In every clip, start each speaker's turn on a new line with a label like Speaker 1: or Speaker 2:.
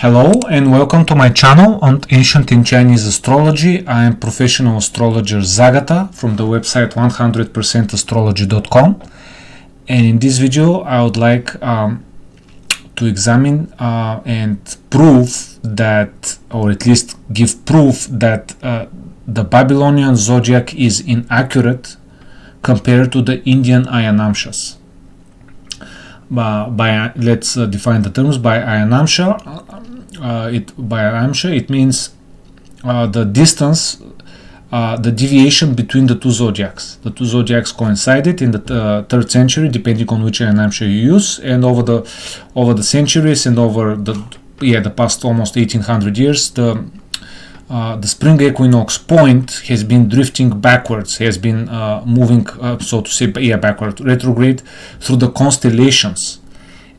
Speaker 1: Hello and welcome to my channel on Ancient in Chinese Astrology. I am professional astrologer Zagata from the website 100%astrology.com, and in this video I would like to examine and prove that, or at least give proof that the Babylonian Zodiac is inaccurate compared to the Indian Ayanamshas. Let's define the terms. By Ayanamsha, it means the distance, the deviation between the two zodiacs. The two zodiacs coincided in the 3rd century, depending on which Ayanamsha you use, and over the centuries and over the past almost 1800 years, the spring equinox point has been drifting backwards, has been moving, so to say, backward, retrograde through the constellations,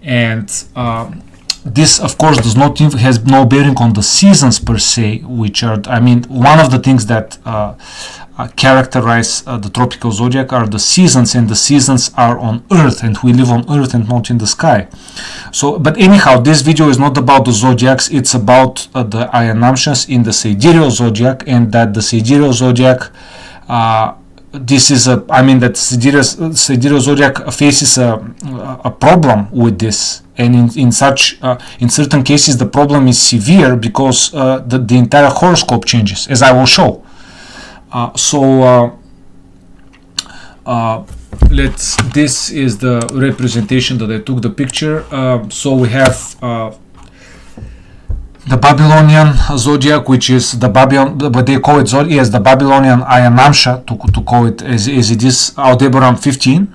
Speaker 1: and this, of course, has no bearing on the seasons per se, which are, one of the things that characterize the tropical zodiac are the seasons, and the seasons are on Earth, and we live on Earth and not in the sky. So, but anyhow, this video is not about the zodiacs; it's about the Ayanamshas in the sidereal zodiac, and that the sidereal zodiac, that sidereal zodiac faces a problem with this. And in certain cases, the problem is severe because the entire horoscope changes, as I will show. This is the representation that I took the picture. So we have the Babylonian Zodiac, which is the but they call it Zodiac, yes, the Babylonian Ayanamsha, to call it as it is, Aldebaran 15.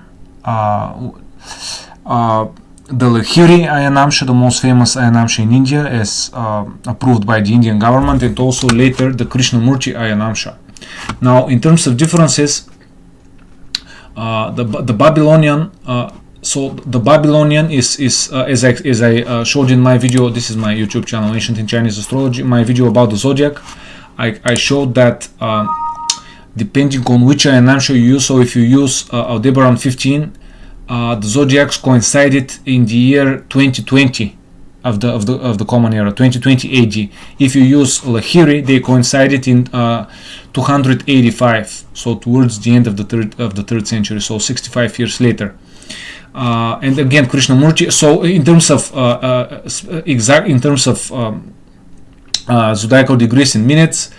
Speaker 1: The Lahiri Ayanamsha, the most famous Ayanamsha in India, as approved by the Indian government, and also later the Krishnamurti Ayanamsha. Now, in terms of differences, the Babylonian, the Babylonian is as I showed in my video. This is my YouTube channel, Ancient in Chinese Astrology. My video about the zodiac, I showed that depending on which Ayanamsha you use. So if you use Aldebaran 15. The zodiacs coincided in the year 2020 of the common era, 2020 AD. If you use Lahiri, they coincided in 285, so towards the end of the third century, so 65 years later. And again, Krishnamurti. So in terms of zodiacal degrees in minutes,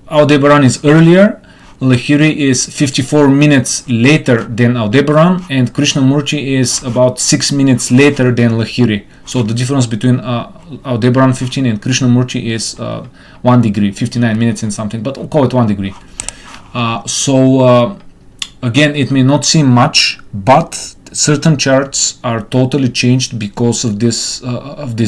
Speaker 1: Aldebaran is earlier. Lahiri is 54 minutes later than Aldebaran, and Krishnamurti is about 6 minutes later than Lahiri. So the difference between Aldebaran 15 and Krishnamurti is 1 degree, 59 minutes and something, but we'll call it 1 degree. Again, it may not seem much, but certain charts are totally changed because of this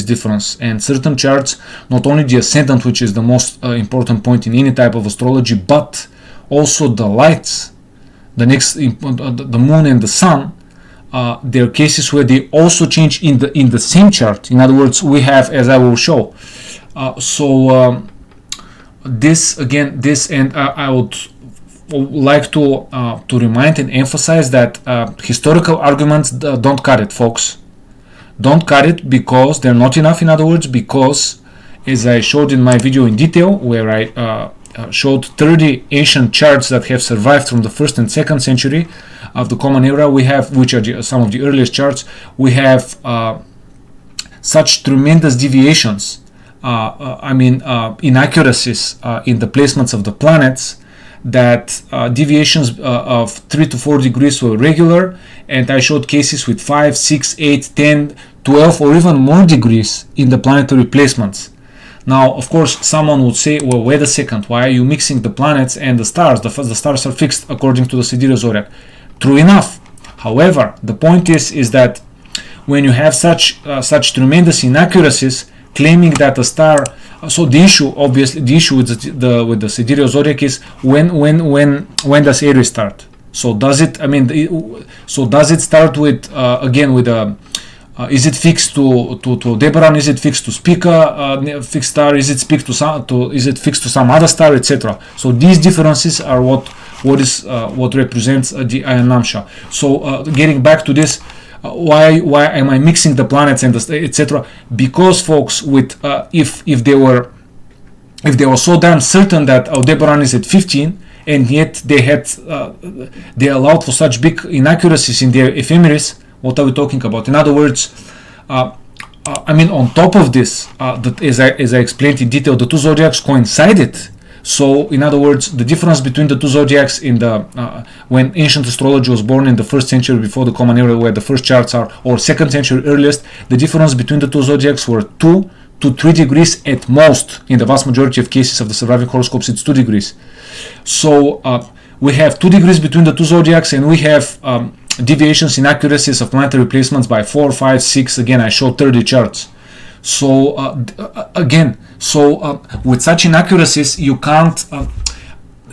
Speaker 1: difference. And certain charts, not only the Ascendant, which is the most important point in any type of astrology, but also the lights, the moon and the sun, there are cases where they also change in the same chart. In other words, we have, as I will show. I would like to remind and emphasize that historical arguments don't cut it, folks. Don't cut it because they're not enough. In other words, because, as I showed in my video in detail, where I showed 30 ancient charts that have survived from the 1st and 2nd century of the common era, we have, which are some of the earliest charts, we have such tremendous deviations, inaccuracies in the placements of the planets, that deviations of 3 to 4 degrees were regular, and I showed cases with 5, 6, 8, 10, 12 or even more degrees in the planetary placements. Now, of course, someone would say, well, wait a second, why are you mixing the planets and the stars? The stars are fixed according to the sidereal zodiac. True enough. However, the point is that when you have such tremendous inaccuracies, claiming that a star, so the issue with the sidereal zodiac is when does Aries start? So does it start with again with a is it fixed to Aldebaran? Is it fixed to Spica fixed star? Is it fixed to some other star, etc.? So these differences are what represents the Ayanamsha. So getting back to this, why am I mixing the planets and etc.? Because, folks, with if they were so damn certain that Aldebaran is at 15, and yet they allowed for such big inaccuracies in their ephemeris, what are we talking about? In other words, I mean, on top of this, as I explained in detail, the two zodiacs coincided. So, in other words, the difference between the two zodiacs in the when ancient astrology was born in the 1st century before the Common Era, where the first charts are, or 2nd century earliest, the difference between the two zodiacs were 2 to 3 degrees at most. In the vast majority of cases of the surviving horoscopes, it's 2 degrees. So we have 2 degrees between the two zodiacs, and we have deviations, inaccuracies of planetary placements by 4, 5, 6. Again, I showed 30 charts. So with such inaccuracies, you can't,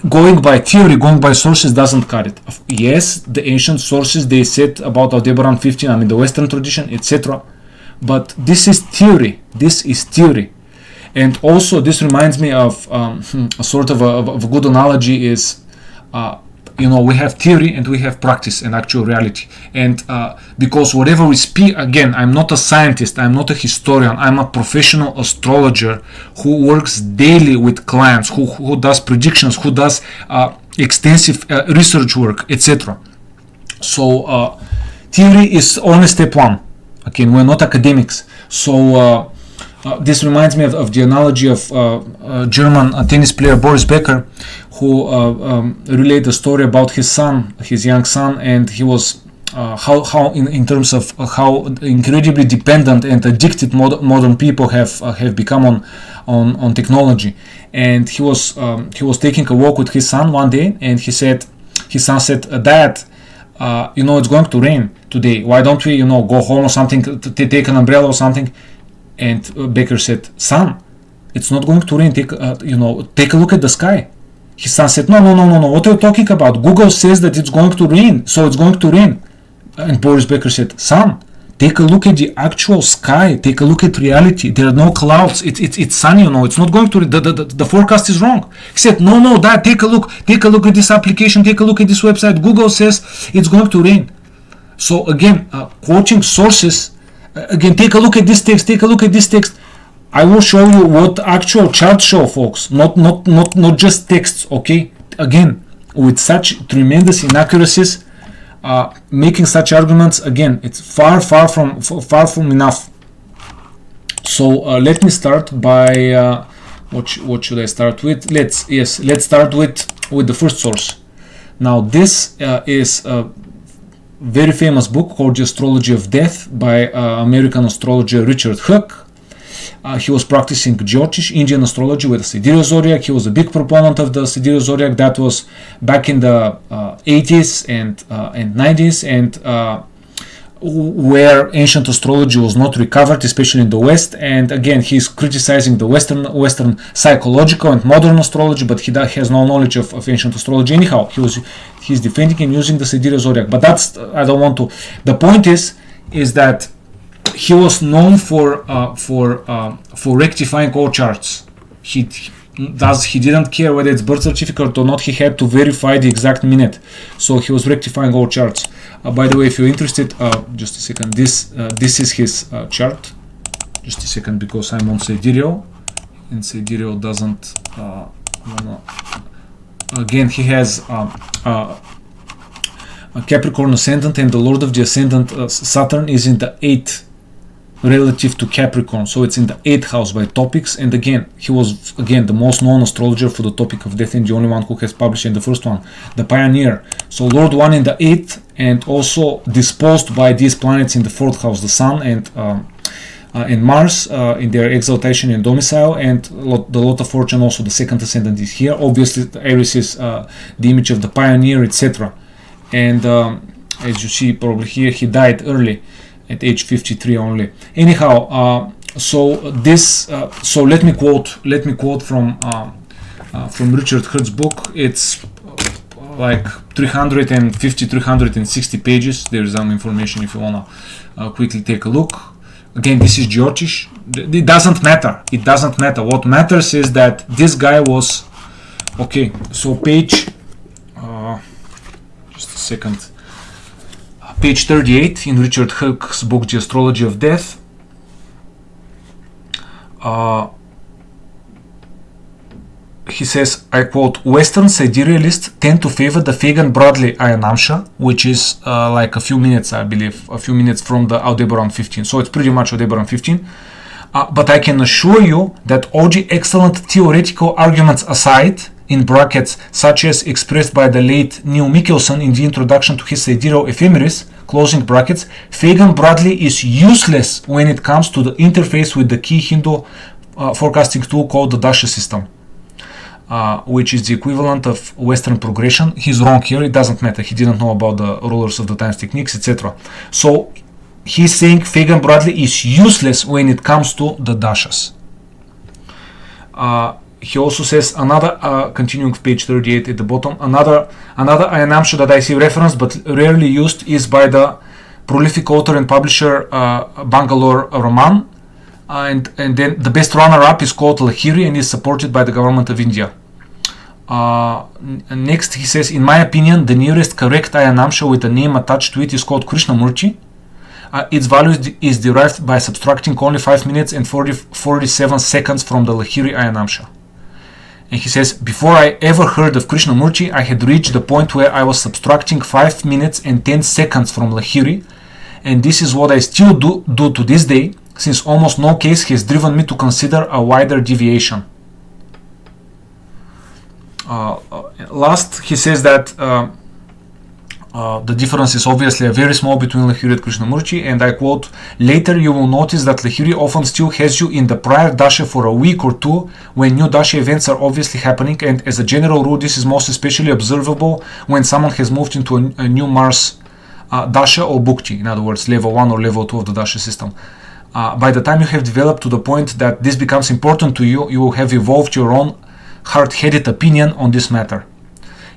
Speaker 1: going by theory, going by sources doesn't cut it. Yes, the ancient sources, they said about Aldebaran 15, I mean the Western tradition, etc. But this is theory. This is theory. And also, this reminds me of a sort of a good analogy is, we have theory and we have practice and actual reality. And because whatever we speak, again, I'm not a scientist, I'm not a historian, I'm a professional astrologer who works daily with clients, who does predictions, who does extensive research work, etc. So theory is only step one. Okay, we're not academics. So this reminds me of the analogy of German tennis player Boris Becker, who relayed the story about his young son, and he was how in terms of how incredibly dependent and addicted modern people have become on technology. And he was taking a walk with his son one day, and his son said, "Dad, it's going to rain today. Why don't we, go home or something, take an umbrella or something?" And Baker said, "Son, it's not going to rain. Take a look at the sky." His son said, No. What are you talking about? Google says that it's going to rain, so it's going to rain." And Boris Becker said, "Son, take a look at the actual sky. Take a look at reality. There are no clouds. It's sunny. It's not going to. The forecast is wrong." He said, "No, Dad. Take a look. Take a look at this application. Take a look at this website. Google says it's going to rain." So again, quoting sources. Again, take a look at this text. Take a look at this text. I will show you what actual charts show, folks. Not just texts. Okay. Again, with such tremendous inaccuracies, making such arguments, again, it's far from enough. So let me start by what should I start with? Let's start with the first source. Now this is a very famous book called The Astrology of Death by American astrologer Richard Huck. He was practicing Jyotish, Indian astrology, with the sidereal zodiac. He was a big proponent of the sidereal zodiac. That was back in the 80s and 90s, and where ancient astrology was not recovered, especially in the West. And again, he's criticizing the Western psychological and modern astrology, but he has no knowledge of ancient astrology. Anyhow, he's defending and using the sidereal zodiac. But that's, I don't want to. The point is that he was known for rectifying all charts. He didn't care whether it's birth certificate or not. He had to verify the exact minute, so he was rectifying all charts. By the way, if you're interested, just a second. This is his chart. Just a second, because I'm on sidereal, and sidereal doesn't. Again, he has a Capricorn ascendant, and the Lord of the Ascendant, Saturn, is in the 8th relative to Capricorn, so it's in the 8th house by topics. And again, he was the most known astrologer for the topic of death, and the only one who has published in the first one, the pioneer. So Lord 1 in the 8th, and also disposed by these planets in the 4th house, the Sun and Mars in their exaltation and domicile, and the lot of fortune. Also the 2nd ascendant is here. Obviously Aries is the image of the pioneer, etc. And as you see probably here, he died early at age 53 only. Anyhow, so let me quote from Richard Huck's book. It's like 360 pages. There's some information if you wanna quickly take a look. Again, this is Jyotish. It doesn't matter. What matters is that this guy was okay. So page just a second. page 38 in Richard Huck's book The Astrology of Death. He says, I quote, Western siderealists tend to favor the Fagan-Bradley ayanamsha, which is like a few minutes, I believe, a few minutes from the Aldebaran 15. So it's pretty much Aldebaran 15. But I can assure you that OG excellent theoretical arguments aside, in brackets, such as expressed by the late Neil Mickelson in the introduction to his sidereal ephemeris, closing brackets, Fagan-Bradley is useless when it comes to the interface with the key Hindu forecasting tool called the Dasha system, which is the equivalent of Western progression. He's wrong here, it doesn't matter, he didn't know about the rulers of the times techniques, etc. So he's saying Fagan-Bradley is useless when it comes to the dashas. He also says another, continuing page 38 at the bottom, another ayanamsha that I see referenced but rarely used is by the prolific author and publisher Bangalore Raman, and then the best runner-up is called Lahiri and is supported by the government of India. Next he says, in my opinion, the nearest correct ayanamsha with a name attached to it is called Krishnamurti. Its value is derived by subtracting only 5 minutes and 47 seconds from the Lahiri ayanamsha. And he says, before I ever heard of Krishnamurti, I had reached the point where I was subtracting 5 minutes and 10 seconds from Lahiri, and this is what I still do to this day, since almost no case has driven me to consider a wider deviation. Last, he says that the difference is obviously very small between Lahiri and Krishnamurti, and I quote, later you will notice that Lahiri often still has you in the prior dasha for a week or two when new dasha events are obviously happening, and as a general rule this is most especially observable when someone has moved into a new Mars dasha or bhukti, in other words level 1 or level 2 of the dasha system. By the time you have developed to the point that this becomes important to you, you will have evolved your own hard-headed opinion on this matter.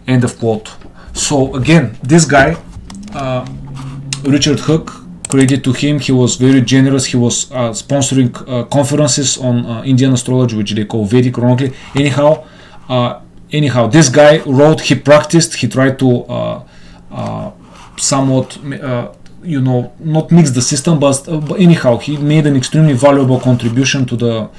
Speaker 1: End of quote. So again, this guy, Richard Huck, credit to him, he was very generous. He was sponsoring conferences on Indian astrology, which they call Vedic wrongly. Anyhow, this guy wrote, he practiced, he tried to somewhat, not mix the system, but anyhow, he made an extremely valuable contribution to the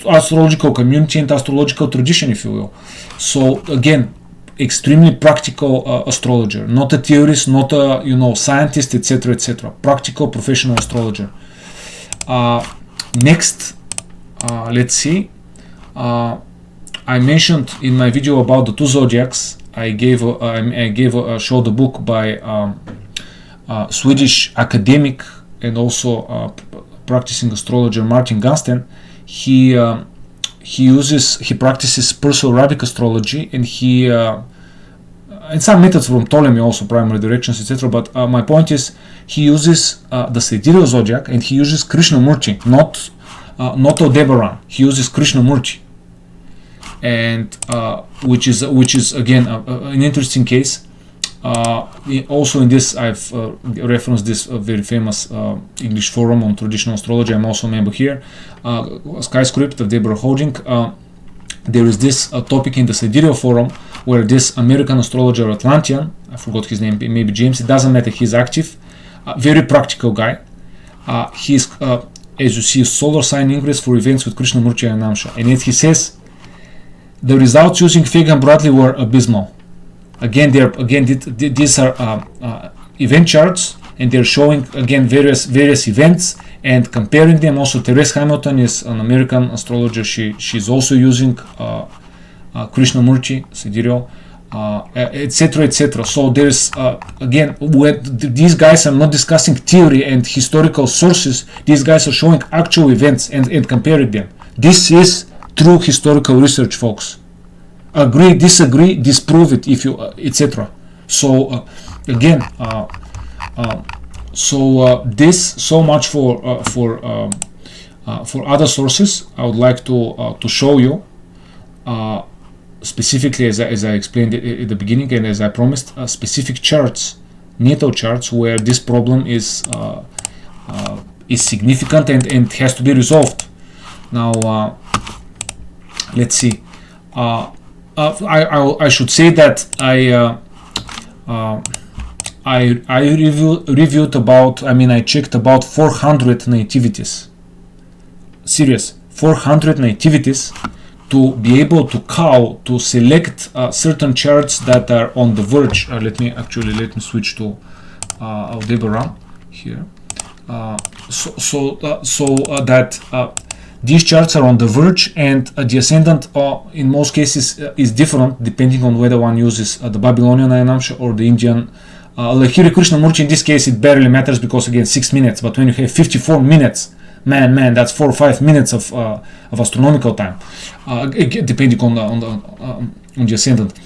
Speaker 1: astrological community and astrological tradition, if you will. So again, extremely practical astrologer, not a theorist, not a scientist, etc., etc. Practical professional astrologer. Next, let's see. I mentioned in my video about the two zodiacs. I showed the book by Swedish academic and also practicing astrologer Martin Gunsten. He practices Perso-Arabic astrology, and and some methods from Ptolemy, also primary directions, etc. But my point is, he uses the sidereal zodiac, and he uses Krishnamurti, not Aldebaran. He uses Krishnamurti, and which is again an interesting case. Also in this, I've referenced this very famous English forum on traditional astrology. I'm also a member here, Skyscript of Deborah Holding. There is this topic in the sidereal forum where this American astrologer Atlantean, I forgot his name, maybe James, it doesn't matter, he's active, very practical guy. He's, as you see, solar sign ingress for events with Krishnamurti and Ayanamsha, and yet he says the results using Fagan-Bradley were abysmal. Again, these are event charts, and they're showing again various events and comparing them. Also, Therese Hamilton is an American astrologer. She's also using Krishnamurti, sidereal, etc., etc. So there's again, these guys are not discussing theory and historical sources. These guys are showing actual events and comparing them. This is true historical research, folks. Agree, disagree, disprove it if you, etc. So again, so much for other sources. I would like to show you specifically, as I explained at the beginning, and as I promised, specific charts, natal charts, where this problem is significant and has to be resolved. Now, let's see. I should say that I reviewed about, I checked about 400 nativities. Serious, 400 nativities to be able to select certain charts that are on the verge. Let me switch to Aldebaran here. So that these charts are on the verge, and the ascendant in most cases is different depending on whether one uses the Babylonian Ayanamsha or the Indian Lahiri Krishnamurti. In this case it barely matters because again 6 minutes, but when you have 54 minutes, man, that's 4 or 5 minutes of astronomical time, depending on the ascendant.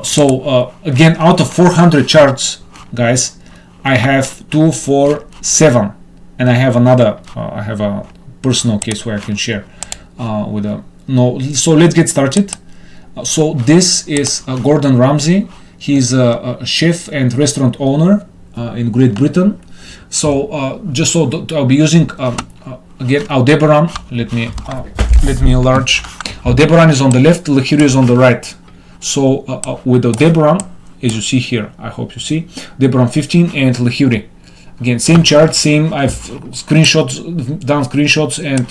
Speaker 1: So again, out of 400 charts, guys, I have 2, 4, 7, and I have another. I have a personal case where I can share with a no. So let's get started. So this is Gordon Ramsay. He's a chef and restaurant owner in Great Britain. So just so I'll be using again Aldebaran. Let me enlarge. Aldebaran is on the left, Lahiri is on the right. So with Aldebaran, as you see here, I hope you see Aldebaran 15 and Lahiri. Again, same chart, same. I've done screenshots and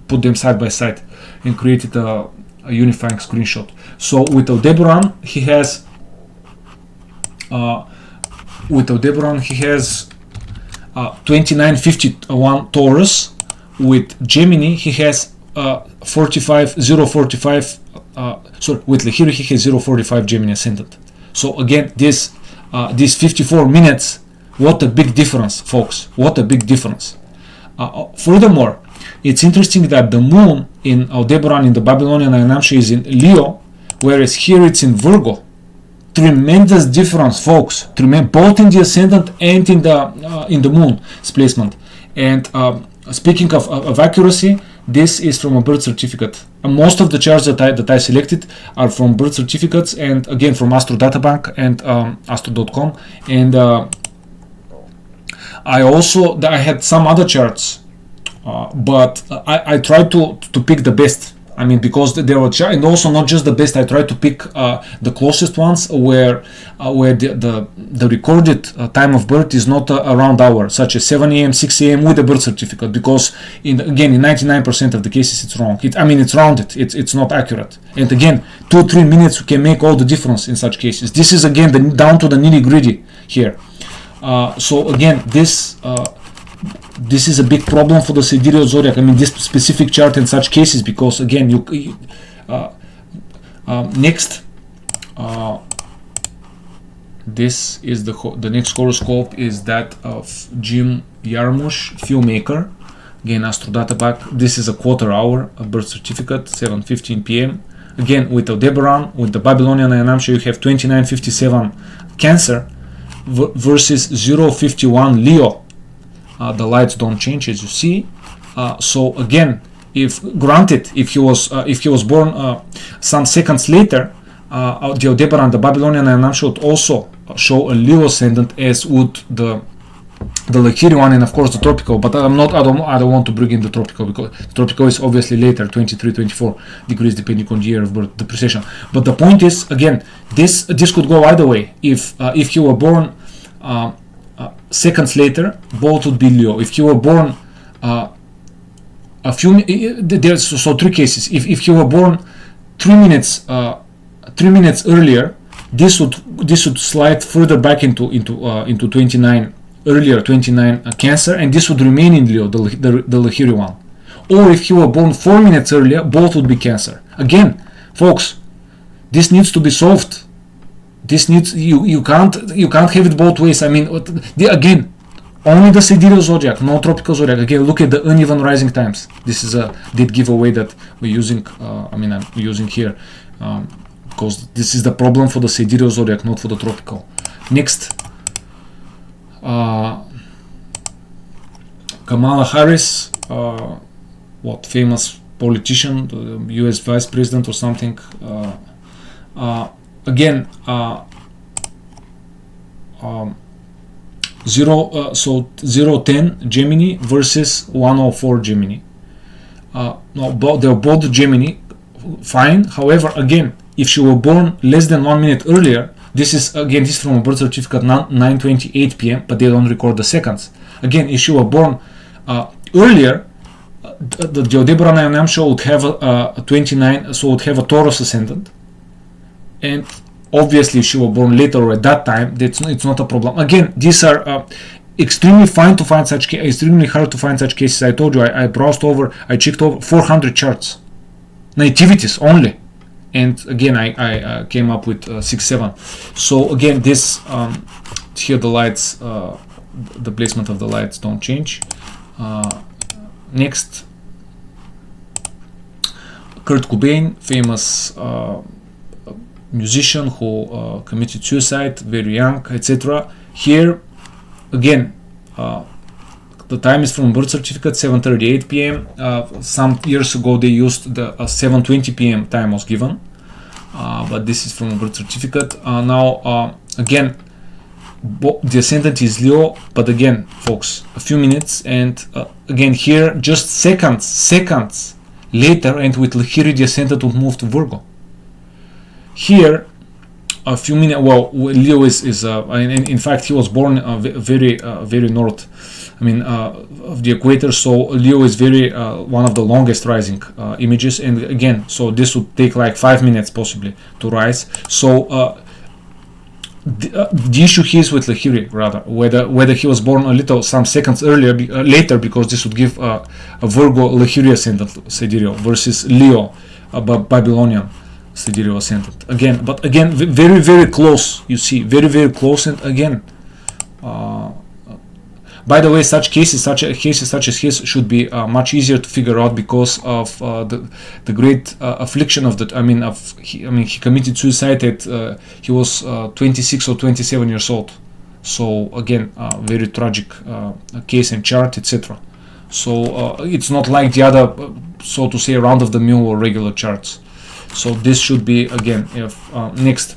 Speaker 1: put them side by side and created a unifying screenshot. So with Aldebaran, he has 2951 Taurus. With Gemini, he has 045. With Lahiri, he has 045 Gemini ascendant. So again, these 54 minutes. What a big difference, folks. What a big difference. Furthermore, it's interesting that the moon in Aldebaran in the Babylonian Ayanamsha is in Leo, whereas here it's in Virgo. Tremendous difference, folks. Both in the ascendant and in the moon placement. And speaking of accuracy, this is from a birth certificate. Most of the charts that I selected are from birth certificates, and again from Astro Databank and Astro.com. And I had some other charts, but I tried to pick the best. Because there were and also not just the best. I tried to pick the closest ones where the recorded time of birth is not a round hour, such as 7 a.m., 6 a.m. with a birth certificate, because in 99% of the cases it's wrong. It's rounded. It's not accurate. And again, 2-3 minutes can make all the difference in such cases. This is again down to the nitty gritty here. So again, this is a big problem for the sidereal zodiac. This specific chart in such cases, because again, next, this is the next horoscope is that of Jim Jarmusch, filmmaker. Again, Astro Databank. This is a quarter hour, a birth certificate, 7:15 p.m. Again, with Aldebaran, with the Babylonian Ayanamsha, you have 2957 Cancer versus 051 Leo. The lights don't change, as you see. So again, if he was born some seconds later, the Aldebaran, the Babylonian Ayanamsha, would also show a Leo ascendant, as would the Lahiri one, and of course the tropical. But I don't want to bring in the tropical, because the tropical is obviously later, 23-24 degrees depending on the year of birth, the precession. But the point is, again, this could go either way. If he were born seconds later, both would be Leo. If you were born there's so 3 cases. If you were born 3 minutes earlier, this would slide further back into 29 Cancer, and this would remain in Leo, the Lahiri one. Or if you were born 4 minutes earlier, both would be Cancer. Again, folks, this needs to be solved. This needs you can't have it both ways. Again, only the sidereal zodiac, no tropical zodiac. Again, look at the uneven rising times. This is a dead giveaway that we're using. I'm using here because this is the problem for the sidereal zodiac, not for the tropical. Next, Kamala Harris, famous politician, the U.S. vice president or something. Again, 010 Gemini versus 104 Gemini. They're both Gemini, fine. However, again, if she were born less than 1 minute earlier, This is again, this is from a birth certificate 9:28 p.m., but they don't record the seconds. Again, if she were born earlier, the Aldebaran ayanamsha would have a 29, so would have a Taurus ascendant, and obviously if she were born later or at that time, it's not a problem. Again, these are extremely hard to find such cases. I told you, I browsed over, I checked over 400 charts, nativities only, and again I came up with 6-7. So again, this here the lights, the placement of the lights don't change. Next, Kurt Cobain, famous musician who committed suicide very young, etc. Here again, the time is from birth certificate 7:38 p.m. Some years ago they used the 7:20 p.m. time was given, but this is from a birth certificate. Now again, the ascendant is Leo, but again, folks, a few minutes, and again here just seconds later, and with Lahiri the ascendant would move to Virgo. Here a few minutes, well, Leo is in fact he was born very north, I mean of the equator, so Leo is very one of the longest rising images, and again, so this would take like 5 minutes possibly to rise. So the issue here is with Lahiri, rather, whether he was born a little some seconds later, because this would give a Virgo Lahiri ascendant sidereal versus Leo Babylonian sidereal ascendant. Again, but again, very close. You see, very close, and again. By the way, such cases such as his should be much easier to figure out because of the great affliction of that. He committed suicide at he was 26 or 27 years old. So again, very tragic case and chart, etc. So it's not like the other, so to say, round of the mill or regular charts. So this should be again. If next.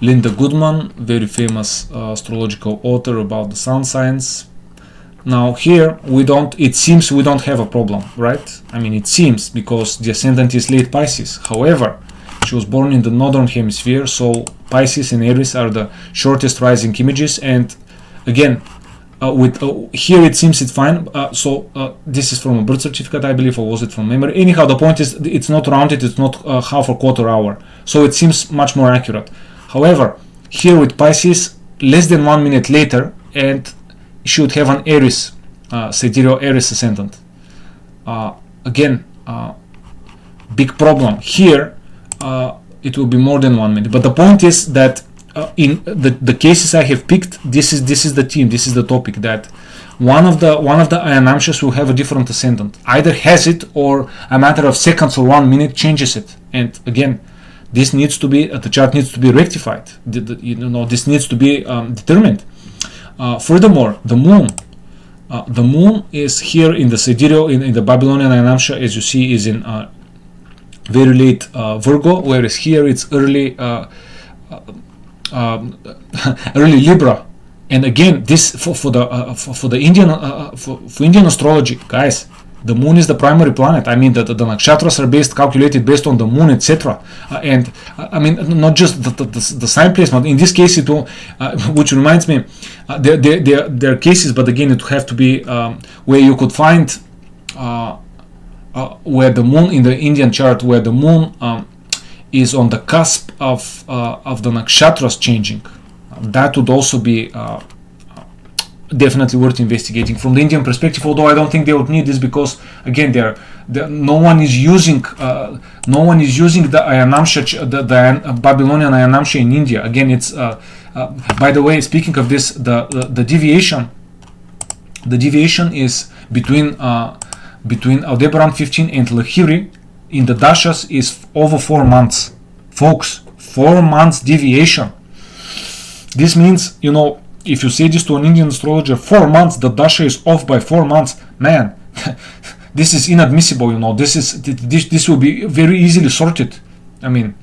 Speaker 1: Linda Goodman, very famous astrological author about the sun signs. Now here it seems we don't have a problem, right? I mean, it seems, because the ascendant is late Pisces. However, she was born in the northern hemisphere, so Pisces and Aries are the shortest rising images, and again, here it seems it's fine. This is from a birth certificate, I believe, or was it from memory? Anyhow, the point is it's not rounded, it's not half or quarter hour, so it seems much more accurate. However, here with Pisces, less than 1 minute later, and she would have an Aries, sidereal Aries ascendant. Again, big problem. Here, it will be more than 1 minute. But the point is that in the cases I have picked, this is the theme, this is the topic, that one of the ayanamshas will have a different ascendant. Either has it, or a matter of seconds or 1 minute changes it. And again, this needs to be, the chart needs to be rectified. This needs to be determined. Furthermore, the moon is here in the sidereal, in the Babylonian Ayanamsha, as you see, is in very late Virgo, whereas here it's early early Libra. And again, this for the Indian for Indian astrology, guys, the moon is the primary planet. I mean, the nakshatras are calculated based on the moon, etc. And I mean, not just the sign placement. In this case, it will, which reminds me, there are cases, but again, it would have to be where you could find where the moon in the Indian chart, where the moon is on the cusp of the nakshatras changing. That would also be definitely worth investigating from the Indian perspective, although I don't think they would need this, because again, no one is using the ayanamsha, the Babylonian ayanamsha in India. Again, it's by the way, speaking of this, the deviation is between Aldebaran 15 and Lahiri in the dashas is over 4 months, folks. 4 months deviation. This means, if you say this to an Indian astrologer, 4 months, the dasha is off by 4 months, man. This is inadmissible. This will be very easily sorted. I mean,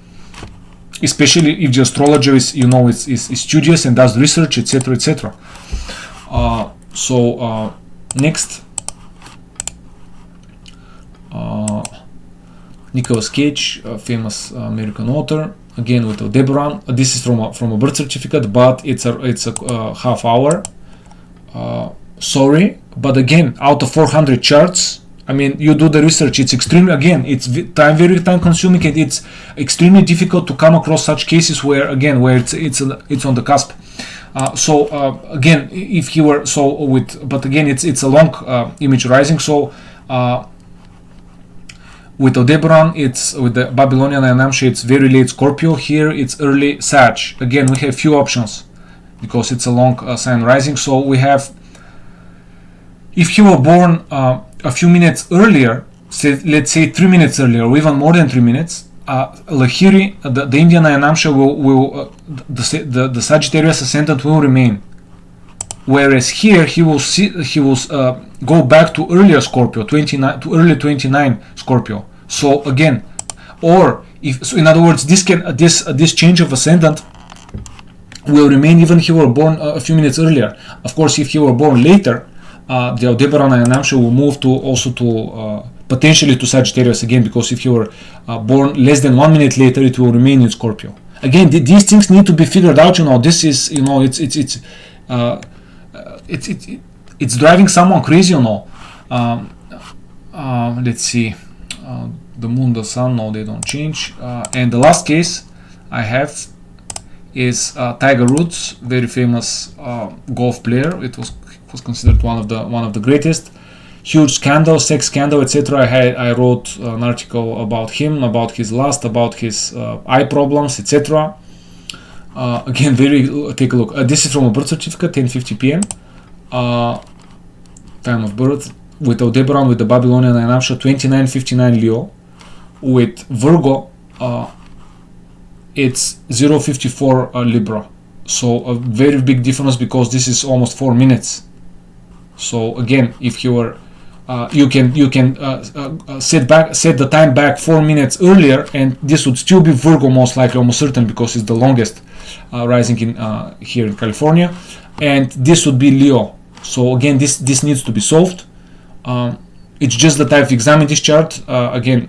Speaker 1: especially if the astrologer is is studious and does research, etc., etc. Next, Nicolas Cage, a famous American author, again with Aldebaran. This is from a birth certificate, but it's a half hour. Sorry, but again, out of 400 charts, I mean, you do the research. It's extremely, again, it's very time consuming, and it's extremely difficult to come across such cases where it's on the cusp. Again, if he were but again, it's a long image rising. So with Aldebaran, it's with the Babylonian Ayanamsha, it's very late Scorpio. Here it's early Sag. Again, we have few options because it's a long sign rising. So we have, if you were born a few minutes earlier, let's say 3 minutes earlier, or even more than 3 minutes, Lahiri, the Indian Ayanamsha will the Sagittarius ascendant will remain. Whereas here he will go back to earlier Scorpio, 29 to early 29 Scorpio. So again, or in other words, this change of ascendant will remain even if he were born a few minutes earlier. Of course, if he were born later, the Aldebaran Ayanamsha will move to potentially to Sagittarius again, because if you were born less than 1 minute later, it will remain in Scorpio. Again, these things need to be figured out. This is it's driving someone crazy. Let's see, the moon, the sun, no, they don't change. And the last case I have is Tiger Woods, very famous golf player. It was considered one of the greatest. Huge scandal, sex scandal, etc. I wrote an article about him, about his lust, about his eye problems, etc. Again, take a look. This is from a birth certificate, 10:50 p.m. Time of birth, with Aldebaran, with the Babylonian Ayanamsha, 29:59 Leo. With Virgo, it's 0:54 Libra. So a very big difference, because this is almost 4 minutes. So again, if you were you can set the time back 4 minutes earlier, and this would still be Virgo, most likely, almost certain, because it's the longest rising in here in California, and this would be Leo. So again, this needs to be solved. It's just that I've examined this chart again.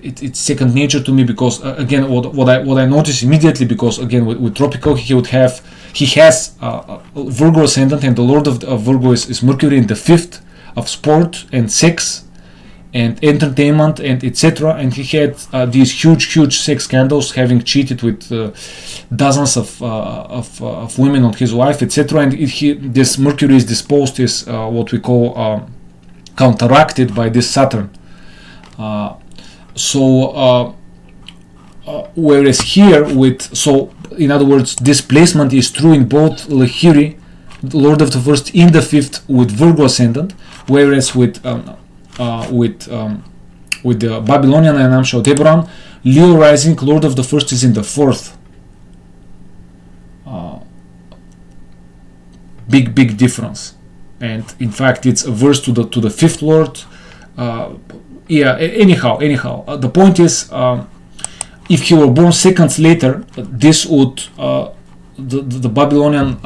Speaker 1: It's second nature to me, because again, what I notice immediately, because again with tropical he has Virgo ascendant, and the lord of Virgo is Mercury in the 5th of sport and sex and entertainment and etc. And he had these huge sex scandals, having cheated with dozens of women on his wife, etc. And this Mercury is disposed, is what we call counteracted by this Saturn. Whereas here in other words, this placement is true in both Lahiri, the Lord of the First, in the 5th with Virgo ascendant, whereas with the Babylonian Ayanamsha Aldebaran, Leo rising, Lord of the First is in the 4th. Big difference, and in fact it's averse to the 5th Lord. Anyhow, the point is, if he were born seconds later, this would the Babylonian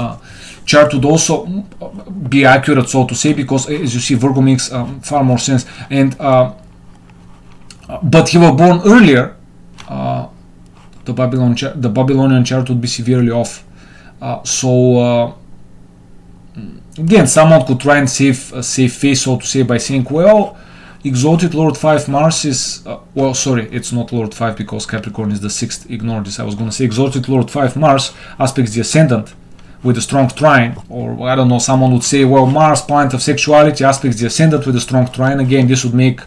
Speaker 1: chart would also be accurate, so to say, because as you see, Virgo makes far more sense. And but he were born earlier, the Babylonian chart would be severely off. Again, someone could try and save face, so to say, by saying, well, exalted Lord 5 Mars is it's not Lord 5, because Capricorn is the 6th. Ignore this. I was going to say exalted Lord 5 Mars aspects the ascendant with a strong trine, or I don't know, someone would say, well, Mars, planet of sexuality, aspects the ascendant with a strong trine. Again, this would make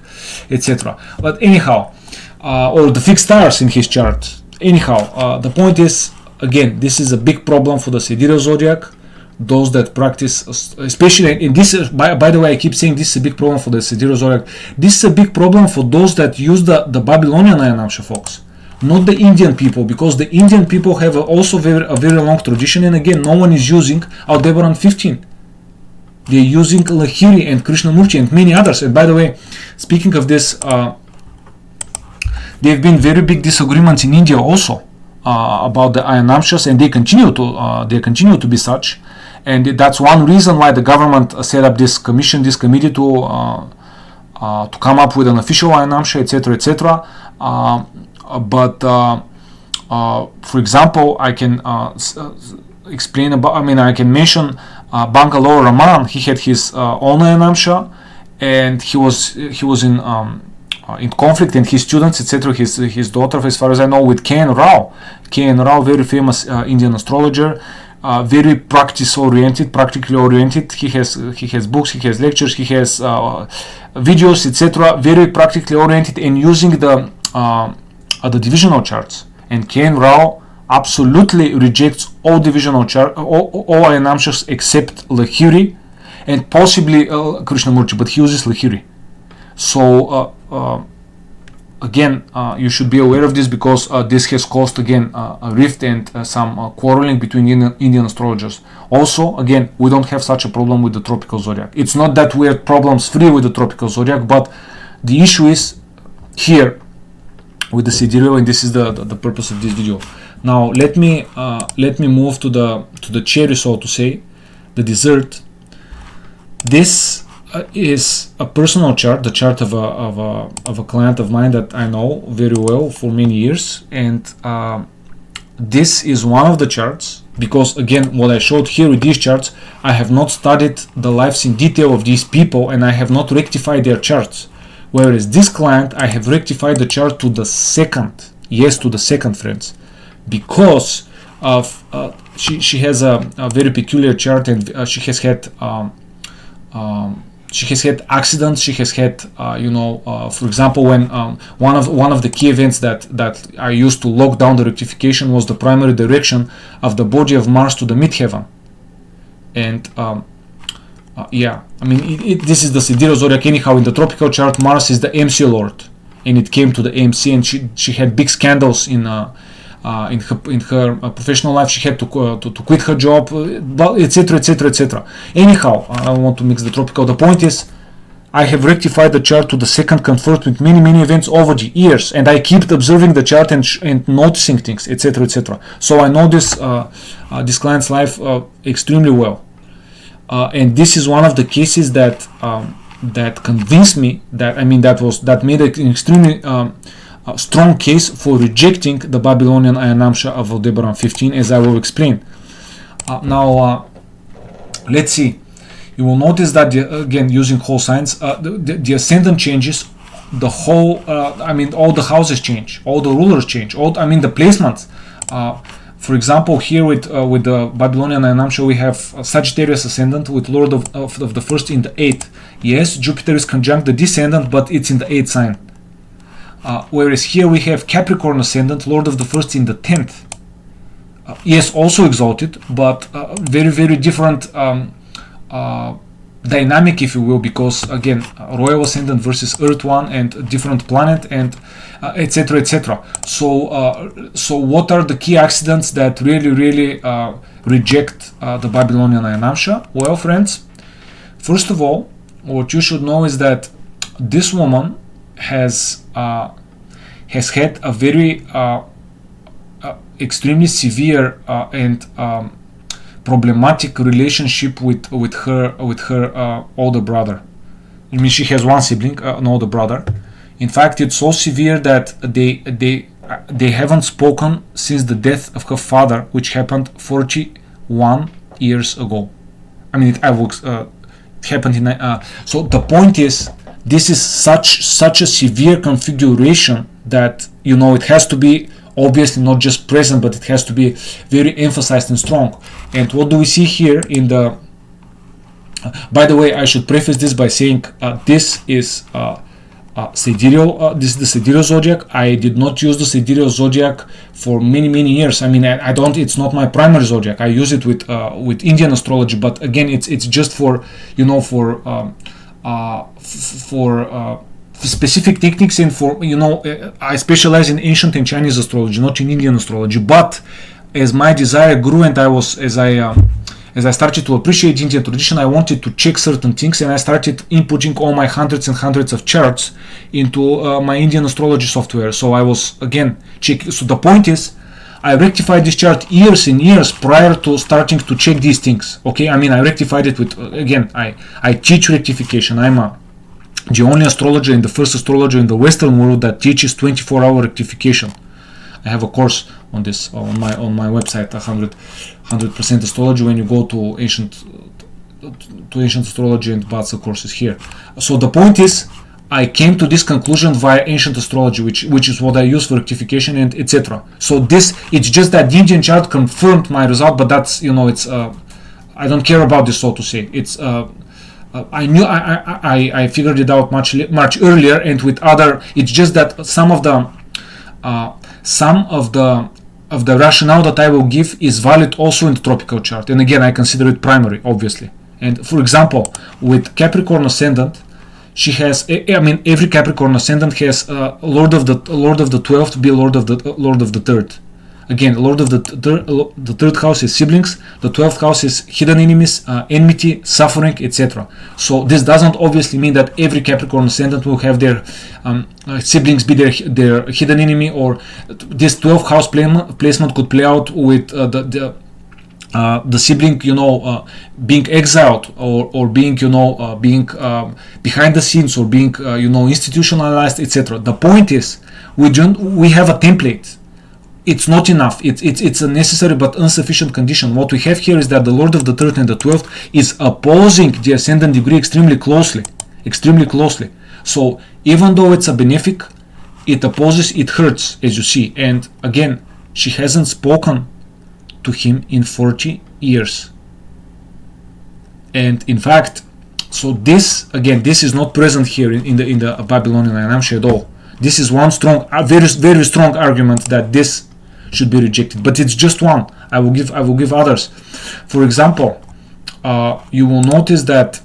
Speaker 1: etc. But anyhow, or the fixed stars in his chart. Anyhow, the point is, again, this is a big problem for the sidereal zodiac. Those that practice, especially in this, by the way, I keep saying this is a big problem for the sidereal zodiac. This is a big problem for those that use the Babylonian Ayanamsha, folks, not the Indian people, because the Indian people have also a very long tradition, and again, no one is using Aldebaran 15. They're using Lahiri and Krishnamurti and many others. And by the way, speaking of this, there have been very big disagreements in India also about the Ayanamshas, and they continue to be such. And that's one reason why the government set up this committee to to come up with an official ayanamsha, etc., etc. But for example, I can explain about. I mean, I can mention Bangalore Raman. He had his own ayanamsha, and he was in conflict, and his students, etc. His daughter, as far as I know, with K.N. Rao. K.N. Rao, very famous Indian astrologer, very practically oriented. He has books, he has lectures, he has videos, etc. Very practically oriented and using the divisional charts. And K.N. Rao absolutely rejects all divisional chart, all ayanamshas except Lahiri and possibly Krishnamurti, but he uses Lahiri. So again, you should be aware of this, because this has caused again a rift and some quarreling between Indian astrologers. Also, again, we don't have such a problem with the tropical zodiac. It's not that we're problems free with the tropical zodiac, but the issue is here with the sidereal, and this is the purpose of this video. Now let me move to the cherry, so to say, the dessert. This is a personal chart, the chart of a client of mine that I know very well for many years, and this is one of the charts, because again, what I showed here with these charts, I have not studied the lives in detail of these people, and I have not rectified their charts. Whereas this client, I have rectified the chart to the second, yes, to the second, friends, because of she has a very peculiar chart, and she has had accidents. She has had, for example, when one of the key events that I used to lock down the rectification was the primary direction of the body of Mars to the midheaven. And yeah, I mean, this is the sidereal zodiac. Anyhow, in the tropical chart, Mars is the MC Lord, and it came to the MC, and she had big scandals in her professional life. She had to quit her job, etc., etc., etc. Anyhow, I don't want to mix the tropical. The point is, I have rectified the chart to the second, confirmed with many events over the years, and I keep observing the chart and noticing things, etc., etc. So I know this client's life extremely well, and this is one of the cases that convinced me that made an extremely a strong case for rejecting the Babylonian Ayanamsha of Aldebaran 15, as I will explain. Now, let's see. You will notice that, again, using whole signs, the ascendant changes, the whole, all the houses change, all the rulers change, the placements. For example, here with the Babylonian Ayanamsha, we have Sagittarius ascendant with Lord of the first in the 8th. Yes, Jupiter is conjunct the descendant, but it's in the 8th sign. Whereas here we have Capricorn ascendant, Lord of the first in the 10th. Yes, also exalted, but very different dynamic, if you will, because again, royal ascendant versus earth one, and different planet, and etc., etc. So what are the key accidents that really reject the Babylonian Ayanamsha? Well, friends, first of all, what you should know is that this woman has had a very extremely severe and problematic relationship with her older brother. I mean, she has one sibling, an older brother. In fact, it's so severe that they haven't spoken since the death of her father, which happened 41 years ago. I mean, it happened in. So the point is, this is such a severe configuration that, it has to be obviously not just present, but it has to be very emphasized and strong. And what do we see here in the... by the way, I should preface this by saying this is sidereal. This is the sidereal zodiac. I did not use the sidereal zodiac for many years. I mean, I don't. It's not my primary zodiac. I use it with Indian astrology, but again, it's just for specific techniques, and for I specialize in ancient and Chinese astrology, not in Indian astrology. But as my desire grew, and as I started to appreciate Indian tradition, I wanted to check certain things, and I started inputting all my hundreds and hundreds of charts into my Indian astrology software. So I was again checking. So the point is, I rectified this chart years and years prior to starting to check these things. Okay, I mean, I rectified it with, again, I teach rectification. I'm a the only astrologer and the first astrologer in the Western world that teaches 24-hour rectification. I have a course on this on my website, 100% astrology. When you go to ancient astrology and Vatsa courses here. So the point is, I came to this conclusion via ancient astrology, which is what I use for rectification and etc. So it's just that the Indian chart confirmed my result, but that's, it's I don't care about this, so to say. It's I knew I figured it out much earlier, and with other. It's just that some of the rationale that I will give is valid also in the tropical chart, and again I consider it primary, obviously. And for example, with Capricorn ascendant, she has. Every Capricorn ascendant has Lord of the 12th be Lord of the 3rd. Again, Lord of the 3rd house is siblings. The 12th house is hidden enemies, enmity, suffering, etc. So this doesn't obviously mean that every Capricorn ascendant will have their siblings be their hidden enemy, or this 12th house placement could play out with the sibling, being exiled or being, being behind the scenes, or being, institutionalized, etc. The point is, we have a template. It's not enough. It's a necessary but insufficient condition. What we have here is that the Lord of the 3rd and the 12th is opposing the ascendant degree extremely closely. So even though it's a benefic, it opposes, it hurts, as you see. And again, she hasn't spoken to him in 40 years. And in fact, so this is not present here in the Babylonian Ayanamsha at all. This is one strong, very, very strong argument that this should be rejected, but it's just one. I will give others. For example, you will notice that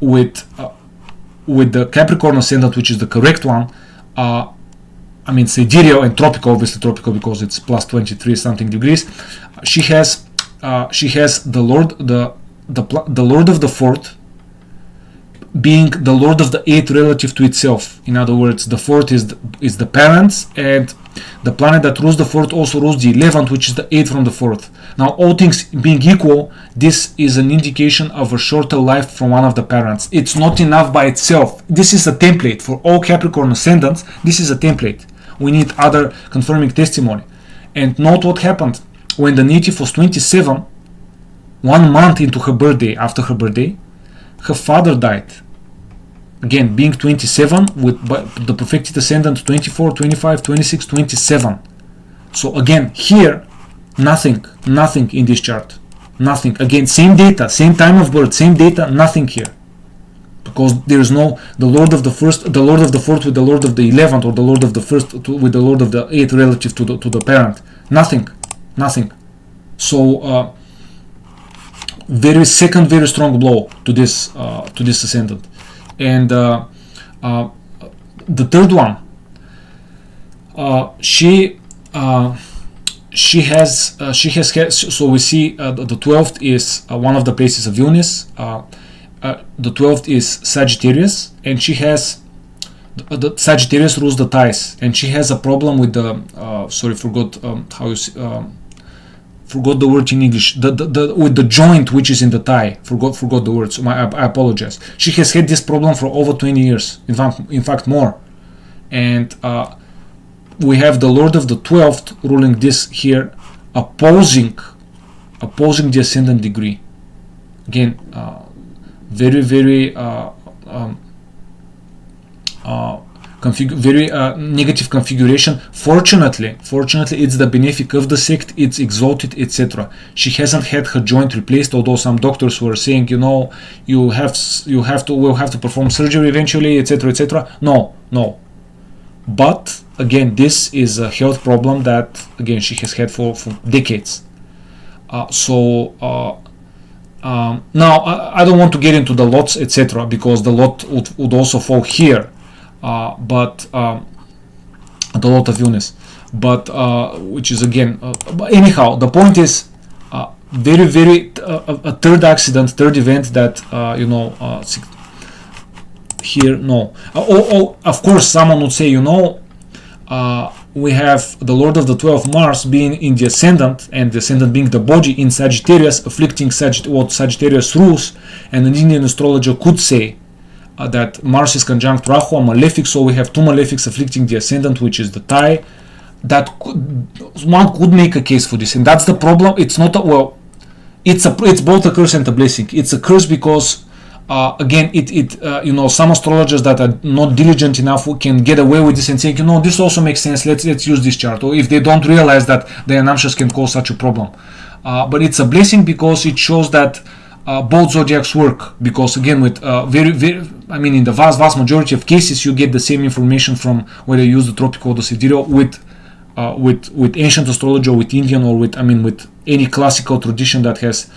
Speaker 1: with the Capricorn ascendant, which is the correct one, sidereal and tropical, obviously tropical because it's plus 23 something degrees. She has the Lord of the 4th being the Lord of the 8th relative to itself. In other words, the 4th is the parents, and the planet that rules the 4th also rules the 11th, which is the 8th from the 4th. Now, all things being equal, this is an indication of a shorter life from one of the parents. It's not enough by itself. This is a template for all Capricorn ascendants. This is a template. We need other confirming testimony. And note what happened when the native was 27, 1 month into her birthday. After her birthday, her father died. Again, being 27, with the perfected ascendant 24, 25, 26, 27. So again, here, nothing in this chart. Nothing. Again, same data, same time of birth, same data, nothing here. Because there is no the Lord of the 4th with the Lord of the 11th, or the Lord of the 1st with the Lord of the 8th relative to the parent. Nothing. So very strong blow to this ascendant. And the third one, she has had, so we see the 12th is one of the places of Venus. The 12th is Sagittarius, and she has the Sagittarius rules the ties, and she has a problem with the forgot the word in English, with the joint which is in the thigh. Forgot the word, so I apologize. She has had this problem for over 20 years, in fact more. And we have the Lord of the 12th ruling this here, opposing the ascendant degree. Again, very negative configuration. Fortunately, it's the benefic of the sect, it's exalted, etc. She hasn't had her joint replaced, although some doctors were saying, we'll have to perform surgery eventually, etc. No. But again, this is a health problem that again she has had for decades. Now I don't want to get into the lots, etc., because the lot would also fall here. But the lot of Venus, which is again, but anyhow, the point is very a third accident, third event that here. No, of course someone would say, we have the Lord of the 12th Mars being in the ascendant, and the ascendant being the body in Sagittarius, afflicting what Sagittarius rules, and an Indian astrologer could say, that Mars is conjunct Rahu, a malefic, so we have two malefics afflicting the ascendant, which is the tie. That one could make a case for this, and that's the problem. It's not it's both a curse and a blessing. It's a curse because again, some astrologers that are not diligent enough can get away with this and say, this also makes sense. Let's use this chart. Or if they don't realize that the ayanamshas can cause such a problem, but it's a blessing because it shows that both zodiacs work. Because again, with in the vast majority of cases, you get the same information from whether you use the tropical or the sidereal with ancient astrology or with Indian or with any classical tradition that has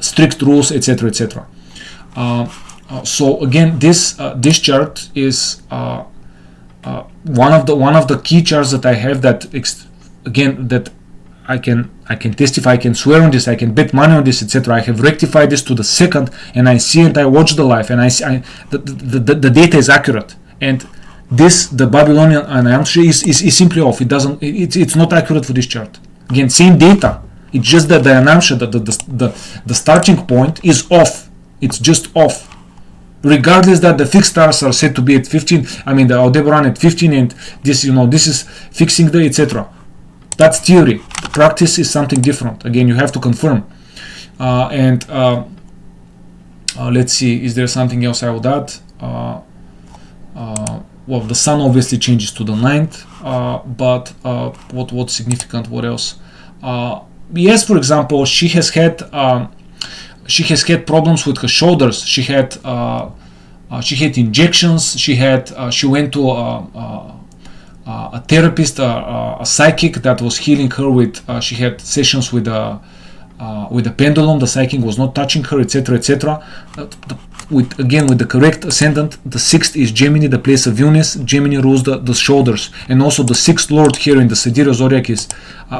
Speaker 1: strict rules, etc., etc. So again, this chart is one of the key charts that I have that that I can testify, I can swear on this, I can bet money on this, etc. I have rectified this to the second, and I see it. I watch the live, and the data is accurate. And the Babylonian Ayanamsha is simply off. It's not accurate for this chart. Again, same data. It's just that the Ayanamsha, the starting point is off. It's just off. Regardless that the fixed stars are said to be at 15, the Aldebaran at 15, and this is fixing the etc. That's theory. The practice is something different. Again, you have to confirm. Let's see, is there something else I would add? Well, the sun obviously changes to the 9th, but what's significant? What else? Yes, for example, she has had problems with her shoulders. She had injections. She went to a therapist, a psychic that was healing her with. She had sessions with a pendulum. The psychic was not touching her, etc., etc. With the correct ascendant, the 6th is Gemini, the place of Venus. Gemini rules the shoulders, and also the 6th lord here in the sidereal zodiac is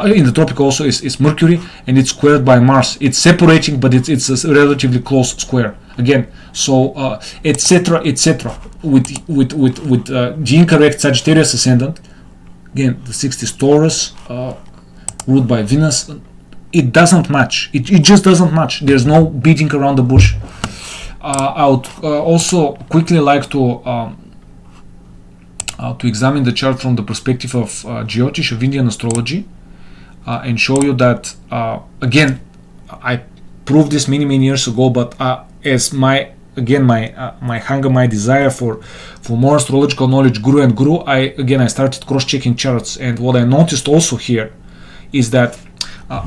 Speaker 1: in the tropical also is Mercury, and it's squared by Mars. It's separating, but it's a relatively close square. Again, so etc., etc. With the incorrect Sagittarius ascendant, again the 6th is Taurus, ruled by Venus. It doesn't match. It just doesn't match. There's no beating around the bush. I would also quickly like to examine the chart from the perspective of Jyotish, of Indian astrology, and show you that again, I proved this many years ago, but as my hunger, my desire for more astrological knowledge grew and grew, I started cross-checking charts, and what I noticed also here is that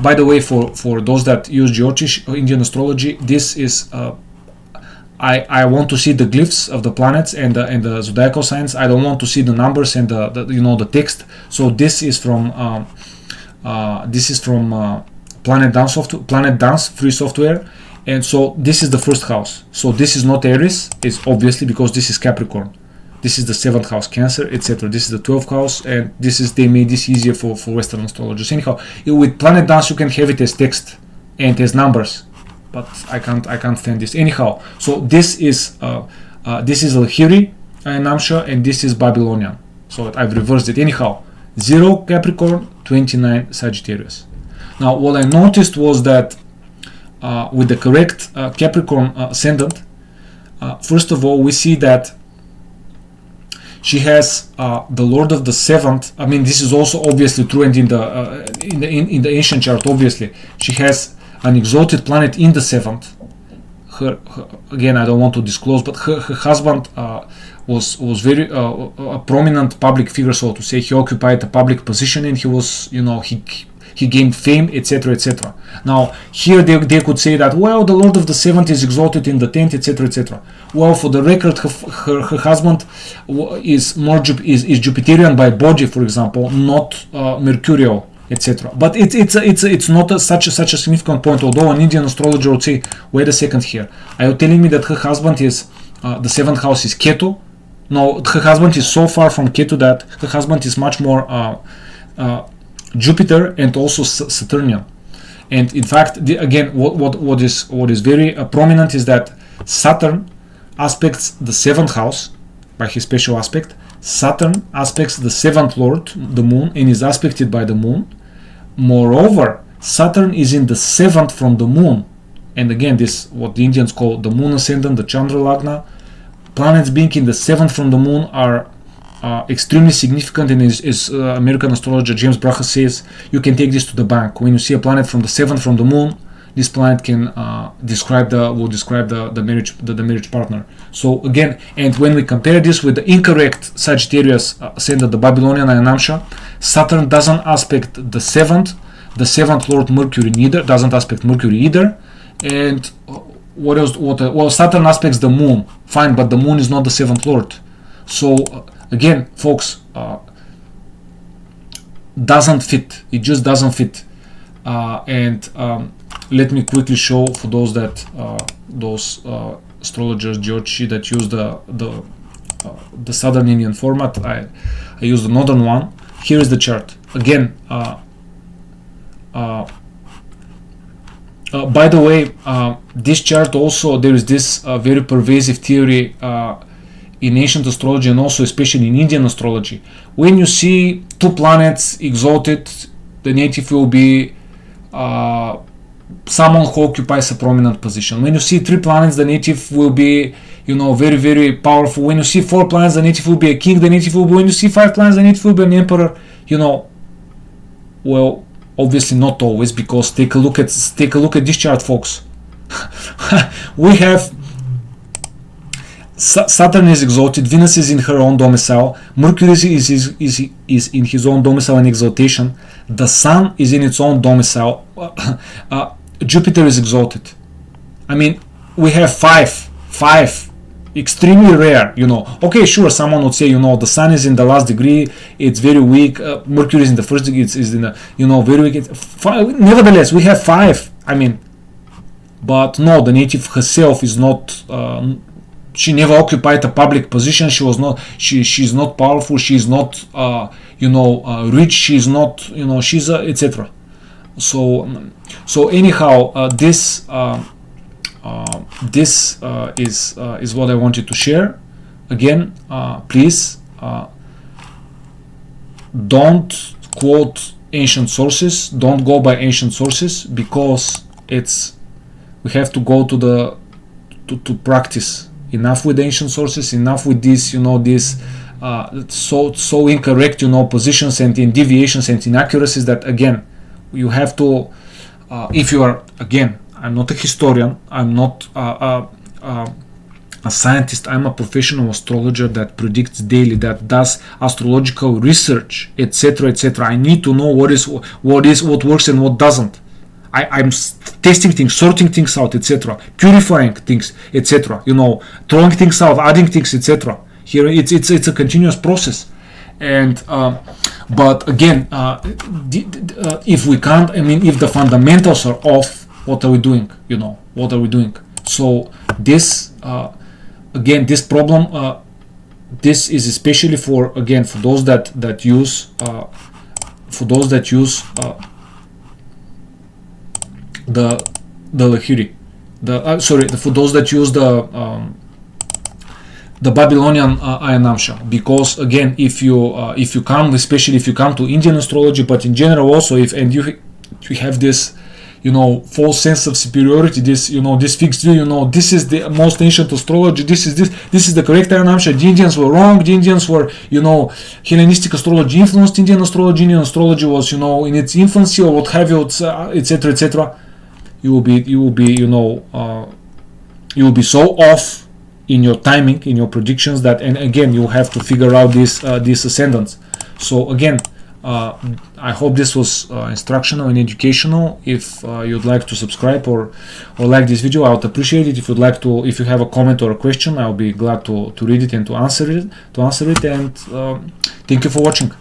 Speaker 1: by the way, for those that use Jyotish or Indian astrology, this is I want to see the glyphs of the planets and the zodiacal signs. I don't want to see the numbers and the text. So this is from Planet Dance free software, and so this is the first house. So this is not Aries. It's obviously because this is Capricorn. This is the 7th house, Cancer, etc. This is the 12th house, and they made this easier for Western astrologers. Anyhow, with Planet Dance you can have it as text and as numbers, but I can't stand this. Anyhow, so this is Lahiri, Ayanamsha, and this is Babylonian. So I've reversed it. Anyhow, 0 Capricorn, 29 Sagittarius. Now what I noticed was that with the correct Capricorn ascendant, first of all we see that she has the Lord of the 7th. This is also obviously true, and in the ancient chart, obviously she has an exalted planet in the 7th. Her again, I don't want to disclose, but her husband was very a prominent public figure, so to say. He occupied a public position, and he was, he gained fame, etc., etc. Now here they could say that, well, the Lord of the 7th is exalted in the 10th, etc., etc. Well, for the record, her husband is Jupiterian by body, for example, not Mercurial, etc. But it's not such a significant point. Although an Indian astrologer would say, wait a second here, are you telling me that her husband is the 7th house is Ketu? No, her husband is so far from Ketu that her husband is much more Jupiter and also Saturnian. And in fact, what is very prominent is that Saturn aspects the 7th house by his special aspect. Saturn aspects the 7th lord, the moon, and is aspected by the moon. Moreover, Saturn is in the 7th from the moon, and again, this what the Indians call the moon ascendant, the Chandra Lagna, planets being in the 7th from the moon are extremely significant, and as American astrologer James Braha says, you can take this to the bank. When you see a planet from the 7th from the moon, this planet can describe the marriage partner. So again, and when we compare this with the incorrect Sagittarius ascendant, the Babylonian Ayanamsha, Saturn doesn't aspect the 7th Lord Mercury doesn't aspect Mercury either. And what else? Well, Saturn aspects the moon, fine, but the moon is not the 7th Lord. So again, folks, doesn't fit. It just doesn't fit. Let me quickly show for those astrologers, Jyotishi, that use the Southern Indian format. I use the Northern one. Here is the chart. Again, by the way, this chart also, there is this very pervasive theory in ancient astrology, and also especially in Indian astrology. When you see two planets exalted, the native will be someone who occupies a prominent position. When you see 3 planets, the native will be, very, very powerful. When you see 4 planets, the native will be a king. The native will be, when you see 5 planets, the native will be an emperor. Well, obviously not always, because take a look at this chart, folks. We have Saturn is exalted, Venus is in her own domicile, Mercury is in his own domicile and exaltation, the Sun is in its own domicile, Jupiter is exalted. I mean, we have five, extremely rare, Okay, sure, someone would say, the Sun is in the last degree, it's very weak, Mercury is in the first degree, it's in the, very weak. Nevertheless, we have 5, but no, the native herself is not, she never occupied a public position. She was not. She's not powerful. She's not. Rich. She's not. She's etc. So anyhow, this is what I wanted to share. Again, please don't quote ancient sources. Don't go by ancient sources, because we have to go to practice. Enough with ancient sources, enough with this, so incorrect, positions and in deviations and inaccuracies, that again, you have to, if you are, again, I'm not a historian, I'm not a scientist, I'm a professional astrologer that predicts daily, that does astrological research, etc., etc. I need to know what works and what doesn't. I'm testing things, sorting things out, etc., purifying things, etc., throwing things out, adding things, etc. Here it's a continuous process. And but again, if we can't, if the fundamentals are off, what are we doing? So this again, this problem, this is especially for those that use the Lahiri, for those that use the Babylonian Ayanamsha, because again, if you come, especially if you come to Indian astrology, but in general also, you have this false sense of superiority, this this fixed view, this is the most ancient astrology, this is the correct Ayanamsha, the Indians were wrong, the Indians were Hellenistic astrology influenced Indian astrology was in its infancy, or what have you, etc., etc. You will be so off in your timing, in your predictions, that, and again, you have to figure out these ascendants. So again, I hope this was instructional and educational. If you'd like to subscribe or like this video, I would appreciate it. If you have a comment or a question, I'll be glad to read it and to answer it. And thank you for watching.